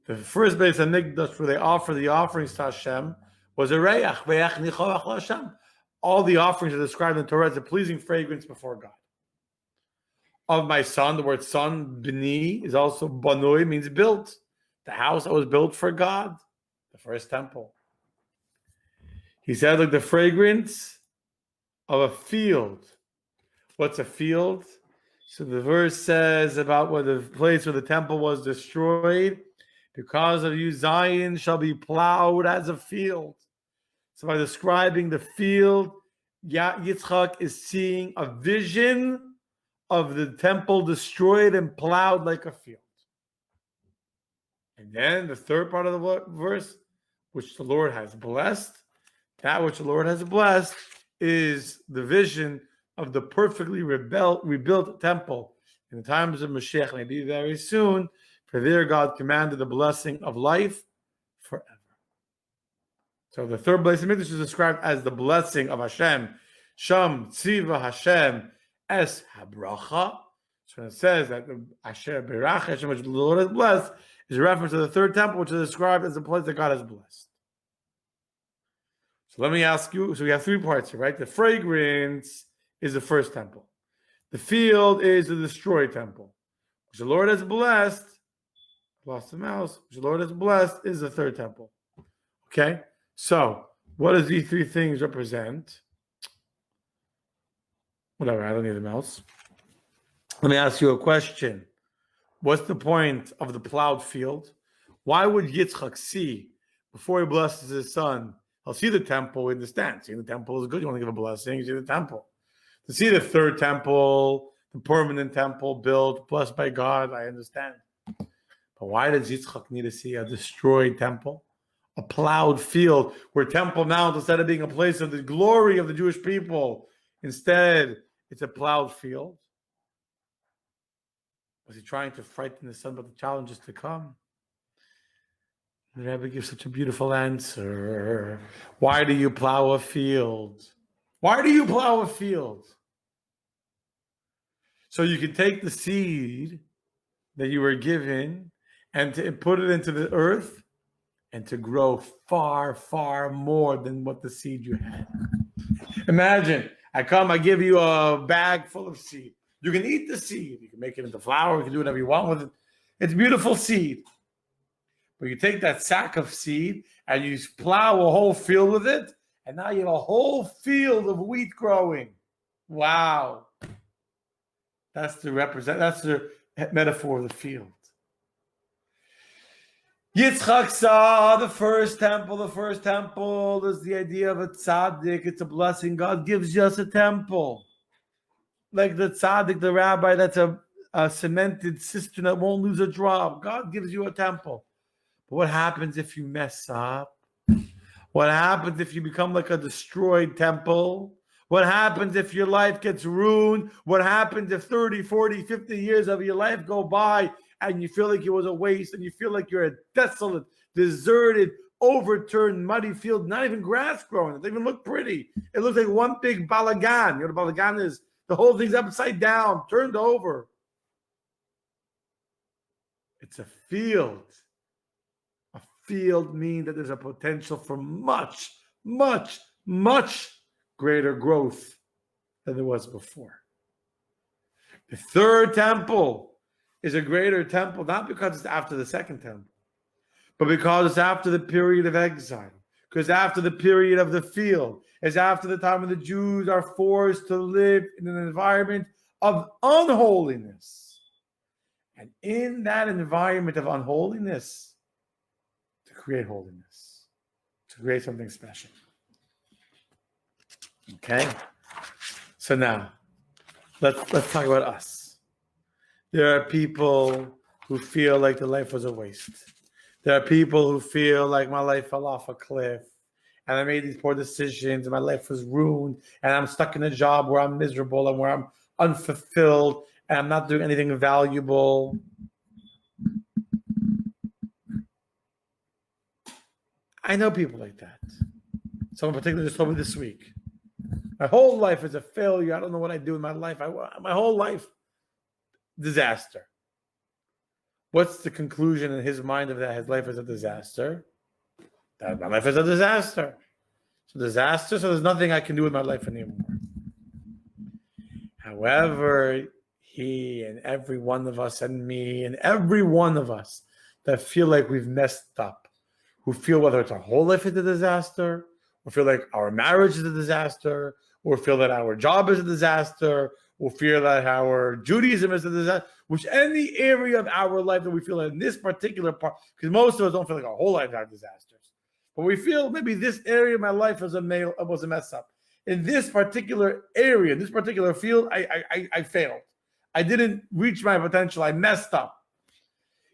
A: The first Beis HaMikdash, where they offer the offerings to Hashem, was a re'ach, ve'ach nichoach Hashem. All the offerings are described in the Torah as a pleasing fragrance before God. Of my son, the word son, b'ni, is also banoi, means built. The house that was built for God, the first temple. He said, like the fragrance of a field. What's a field? So the verse says about where the place where the temple was destroyed, because of you, Zion shall be plowed as a field. So by describing the field, Yitzchak is seeing a vision of the temple destroyed and plowed like a field. And then the third part of the verse, which the Lord has blessed, that which the Lord has blessed is the vision of the perfectly rebuilt temple in the times of Mashiach, maybe very soon, for there God commanded the blessing of life forever. So the third blessing is described as the blessing of Hashem. Sham Tziva Hashem Es Habracha. So it says that the Asher Berach Hashem, which the Lord has blessed, is a reference to the third temple, which is described as the place that God has blessed. So let me ask you, so we have three parts here, right? The fragrance is the first temple. The field is the destroyed temple, which the Lord has blessed. Lost the mouse, which the Lord has blessed, is the third temple. Okay? So, what does these three things represent? Whatever, I don't need the mouse. Let me ask you a question. What's the point of the plowed field? Why would Yitzchak see, before he blesses his son, he'll see the temple in the stand. Seeing the temple is good. You want to give a blessing, you see the temple. To see the third temple, the permanent temple built, blessed by God, I understand. But why does Yitzchak need to see a destroyed temple? A plowed field where Temple Mount, instead of being a place of the glory of the Jewish people, instead it's a plowed field. Was he trying to frighten his son about the challenges to come? The Rebbe gives such a beautiful answer. Why do you plow a field? Why do you plow a field? So you can take the seed that you were given and to put it into the earth and to grow far, far more than what the seed you had. Imagine, I give you a bag full of seed. You can eat the seed. You can make it into flour. You can do whatever you want with it. It's beautiful seed. But you take that sack of seed and you plow a whole field with it, and now you have a whole field of wheat growing. Wow. That's the metaphor of the field. Yitzchak saw the first temple. The first temple is the idea of a tzaddik. It's a blessing. God gives us a temple. Like the tzaddik, the rabbi, that's a cemented cistern that won't lose a drop. God gives you a temple. But what happens if you mess up? What happens if you become like a destroyed temple? What happens if your life gets ruined? What happens if 30, 40, 50 years of your life go by and you feel like it was a waste, and you feel like you're a desolate, deserted, overturned, muddy field, not even grass growing. It doesn't even look pretty. It looks like one big balagan. You know what a balagan is? The whole thing's upside down, turned over. It's a field. A field means that there's a potential for much, much, much greater growth than there was before. The third temple is a greater temple, not because it's after the second temple, but because it's after the period of exile, because after the period of the field, it's after the time when the Jews are forced to live in an environment of unholiness. And in that environment of unholiness, to create holiness, to create something special. Okay? So now, let's talk about us. There are people who feel like their life was a waste. There are people who feel like my life fell off a cliff and I made these poor decisions and my life was ruined and I'm stuck in a job where I'm miserable and where I'm unfulfilled and I'm not doing anything valuable. I know people like that. Someone in particular just told me this week. My whole life is a failure. I don't know what I do in my life. My whole life, disaster. What's the conclusion in his mind of that? His life is a disaster. That my life is a disaster. It's a disaster, so there's nothing I can do with my life anymore. However, he and every one of us and me and every one of us that feel like we've messed up, who feel whether it's our whole life is a disaster, or feel like our marriage is a disaster, or feel that our job is a disaster, or feel that our Judaism is a disaster, which any area of our life that we feel in this particular part, because most of us don't feel like our whole life are disasters, but we feel maybe this area of my life was a mess up. In this particular area, in this particular field, I failed. I didn't reach my potential. I messed up.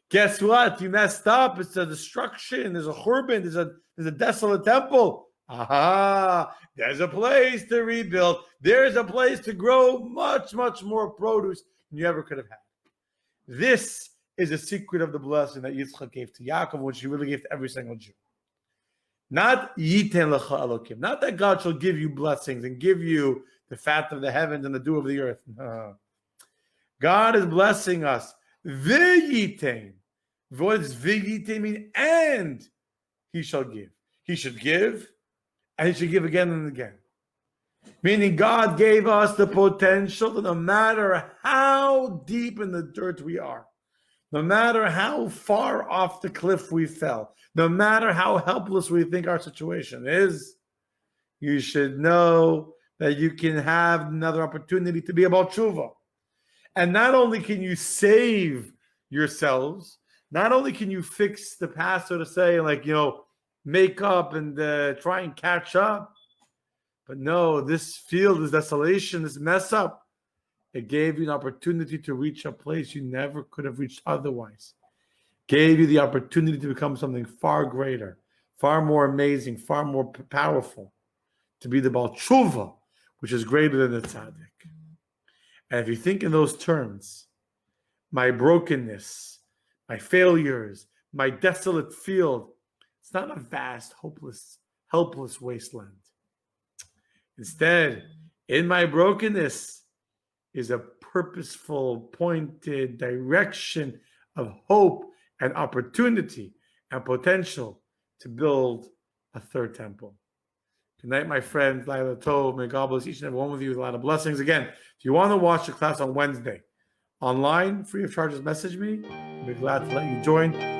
A: Guess what? You messed up. It's a destruction. There's a churban. There's a desolate temple. Aha! There's a place to rebuild. There's a place to grow much, much more produce than you ever could have had. This is a secret of the blessing that Yitzchak gave to Yaakov, which he really gave to every single Jew. Not yiten lecha elokim. Not that God shall give you blessings and give you the fat of the heavens and the dew of the earth. No. God is blessing us. V'yitein. What does v'yitein mean? And he shall give. He should give, and he should give again and again. Meaning God gave us the potential that no matter how deep in the dirt we are, no matter how far off the cliff we fell, no matter how helpless we think our situation is, you should know that you can have another opportunity to be about tshuva. And not only can you save yourselves, not only can you fix the past, so to say, like, make up and try and catch up, but no, this field, this desolation, this mess up, it gave you an opportunity to reach a place you never could have reached otherwise. Gave you the opportunity to become something far greater, far more amazing, far more powerful, to be the Baal Tshuva, which is greater than the Tzaddik. And if you think in those terms, my brokenness, my failures, my desolate field, it's not a vast, hopeless, helpless wasteland. Instead, in my brokenness is a purposeful, pointed direction of hope and opportunity and potential to build a third temple. Good night, my friends. Laila Tov. May God bless each and every one of you with a lot of blessings. Again, if you want to watch the class on Wednesday, online, free of charge, just message me. I'll be glad to let you join.